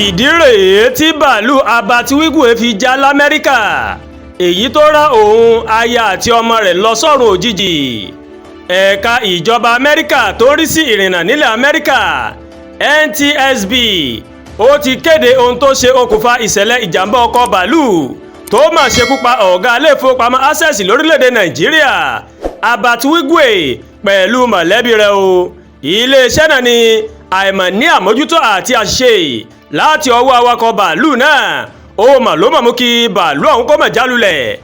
ìdí rèé tí bàálù Abat Wigwe fi já l'Amẹ́ríkà èyí tó rán òun aya àti ọmọ rẹ̀ lọ sọ́run òjijì. ẹ̀ka ìjọba Amẹ́ríkà tó ń rí sí ìrìnnà nílẹ̀ Amẹ́ríkà NTSB ó ti kéde ohun tó ṣe okùnfà ìṣẹ̀lẹ̀ ìjàmbá ọkọ̀ bàálù tó mà ṣekú pa ọ̀gá ilé ìfowópamọ́ Access lórílẹ̀‐èdè Nàìjíríà Abat Wigwe pẹ̀lú mọ̀lẹ́bí rẹ̀ o. iléeṣẹ́ náà ní àìmọ̀ ní àmójútó àti àṣìṣe láti ọwọ́ awakọ̀ bàálù náà ó mà ló mọ̀ mú kí bàálù ọ̀hún kó mà jálulẹ̀.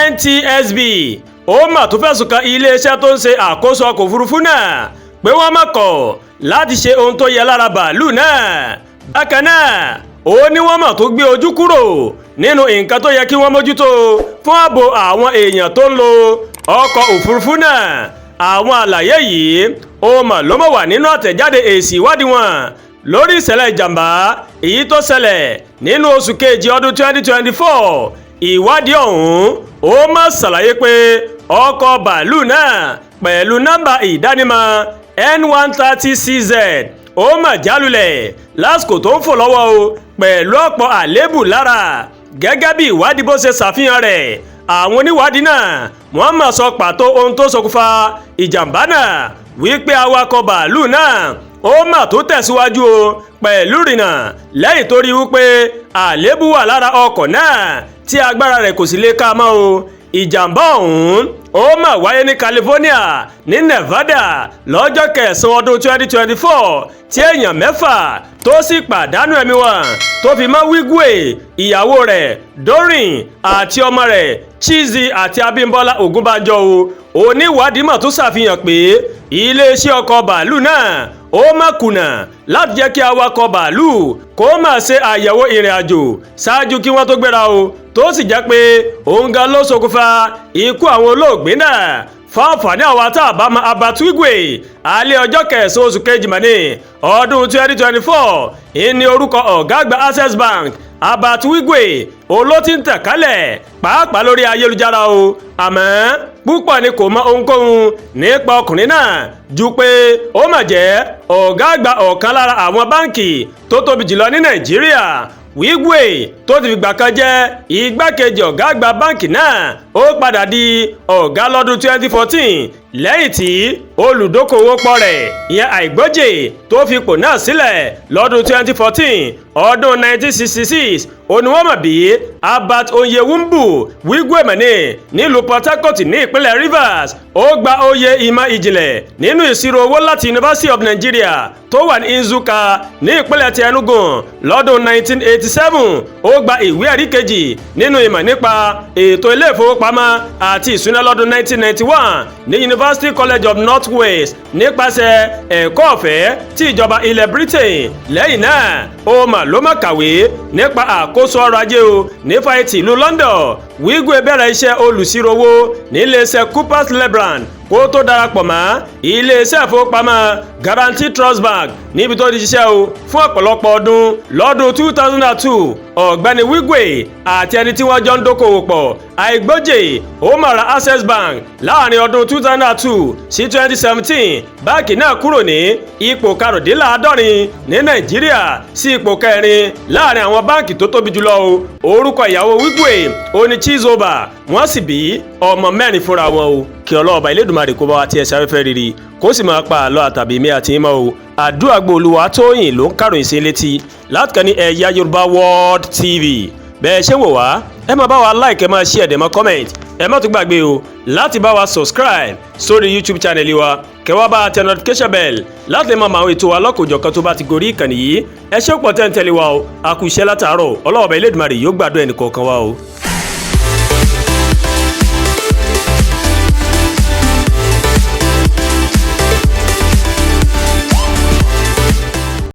NTSB ó mà tó fẹ̀sùn kan iléeṣẹ́ tó ń ṣe àkóso ọkọ̀ òfurufú náà pé wọ́n má kọ̀ láti ṣe ohun tó yẹ lára bàálù náà. bákan náà ó ní wọ́n mà tó gbé ojú kúrò nínú nǹkan tó yẹ kí wọ́n mójútó fún ààbò àwọn èèyàn tó ń lo ọkọ̀ òfurufú náà. àwọn àlàyé yìí ó mà ló mọ̀ wà nínú àtẹ̀jáde èsì ìwádìí wọn lórí ìṣẹ̀lẹ̀ ìjàmbá èyí tó ṣẹlẹ̀ nínú oṣù kejì ọdún 2024. ìwádìí ọ̀hún ó mà ṣàlàyé pé ọkọ̀ bàálù náà pẹ̀lú nọ́mbà ìdánimọ̀ N130CZ ó mà jálulẹ̀ lásìkò tó ń fò lọ́wọ́ o pẹ̀lú ọ̀pọ̀ àléébù lára gẹ́gẹ́ bí ìwádìí bó ṣe ṣàfihàn rẹ̀. àwọn oníwádìí náà wọ́n mà sọ pàtó ohun tó ṣokùnfà ìjàmbá náà wípé awakọ̀ bàálù náà ó mà tó tẹ̀síwájú o pẹ̀lú ìrìnnà lẹ́yìn tó rí wípé àléébù wà lára ọkọ̀ náà tí agbára rẹ̀ kò sì lè ká mọ́ o. ìjàmbá ọ̀hún ó mà wáyé ní California ní Nevada lọ́jọ́ kẹsàn-án ọdún 2024 tí èèyàn mẹ́fà tó sì pàdánù ẹ̀mí wọn tó fi mọ́ Wigwe ìyàwó rẹ̀ Doreen àti ọmọ rẹ̀ Chizzy àti Abímbọ́lá Ògúnbànjọ́ o. oníwádìí mà tún ṣàfihàn pé iléeṣẹ́ ọkọ̀ bàálù náà ó mà kùnà láti jẹ́ kí awakọ̀ bàálù kó máa ṣe àyẹ̀wò ìrìn àjò ṣáájú kí wọ́n tó gbéra o tó sì jẹ́ pé òun gan ló ṣokùnfà ikú àwọn olóògbé náà. fáǹfààní àwọn tá a bá mọ Abat Wigwe alẹ́ ọjọ́ kẹsàn-án oṣù kejì mọ́ni ọdún 2024 ìní orúkọ ọ̀gá àgbà Access Bank Abat Wigwe olótí ń tẹ̀ kálẹ̀ pàápàá lórí ayélujára o. àmọ́ púpọ̀ ni kò mọ ohunkóhun nípa ọkùnrin náà ju pé ó mà jẹ́ ọ̀gá àgbà ọ̀kan lára àwọn báǹkì tó tóbi jùlọ ní Nàìjíríà. Wigwe tó ti fìgbà kan jẹ́ igbákejì ọ̀gá àgbà báǹkì náà ó padà di ọ̀gá lọ́dún 2014 lẹ́yìn tí olùdókòwò pọ̀ rẹ̀ ìyẹn Àìgbọ́jè tó fipò náà sílẹ̀ lọ́dún 2014. ọdún 1966 oníwọ́mọ̀ bí Abat Onyewumbu Wigwe mẹ́ni nílùú Port Harcourt ní ìpínlẹ̀ Rivers ó gba oyè ìmọ̀ ìjìnlẹ̀ nínú ìṣirò owó láti University of Nigeria tó wà ní Nsukka ní ìpínlẹ̀ ti Enugu lọ́dún 1987. ó gba ìwé ẹ̀rí kejì nínú ìmọ̀ nípa ètò ilé ìfowópamọ́ àti ìṣúná lọ́dún 1991 ní University College of North West nípasẹ̀ ẹ̀kọ́ ọ̀fẹ́ tí ìjọba ilẹ̀ Britain. lẹ́yìn náà ó mà ló má kàwé nípa àkóso ọrọ̀ ajé o ní fáìtì ìlú London. Wigwe bẹ̀rẹ̀ iṣẹ́ olùṣirò owó ní iléeṣẹ́ Coopers Lebran kó tó darapọ̀ mọ́ iléeṣẹ́ ìfowópamọ́ Guaranty Trust Bank níbi tó ti ṣiṣẹ́ o fún ọ̀pọ̀lọpọ̀ ọdún. lọ́dún 2002 ọ̀gbẹ́ni Wigwe àti ẹni tí wọ́n jọ ń dókòwò pọ̀ Àìgbọ́jè ó mà ra Access Bank láàrin ọdún 2002 sí 2017. báńkì náà kúrò ní ipò karùndínláàádọ́rin ní Nàìjíríà sí ipò kẹrin láàrin àwọn báńkì tó tóbi jùlọ o. orúkọ ìyàwó Wigwe ó ní Chizoba wọ́n sì bí ọmọ mẹ́rin fúnra wọn o. kí ọlọ́ọ̀bà Elédùmarè kó bá wa tí ẹ sáfẹ́fẹ́ rírì kó sì máa pa àlọ́ àtàbí mi àti ìmọ̀ o. àdúrà gbòòlùwà Tóyìn ló ń kàròyìn sí létí láti kàn ní Ẹ̀yà Yorùbá World TV. bẹ́ẹ̀ ṣé ń wò wá ẹ máa bá wa like ẹ máa share ẹ máa comment ẹ má tún gbàgbé o láti bá wa subscribe sórí YouTube channel wa kẹwàá bá tẹ notification bell láti lè máa mọ àwọn ètò wa lọ́kòjọ̀kan tó bá ti gorí ìkànnì yìí. ẹ ṣé pọ̀ tẹ́ ń tẹ̀lé wa o a kú iṣẹ́ látàárọ̀ Ọlọ́run Ọba Elédùmarè yóò gbàdúrà ẹnì kọ̀ọ̀kan wa o.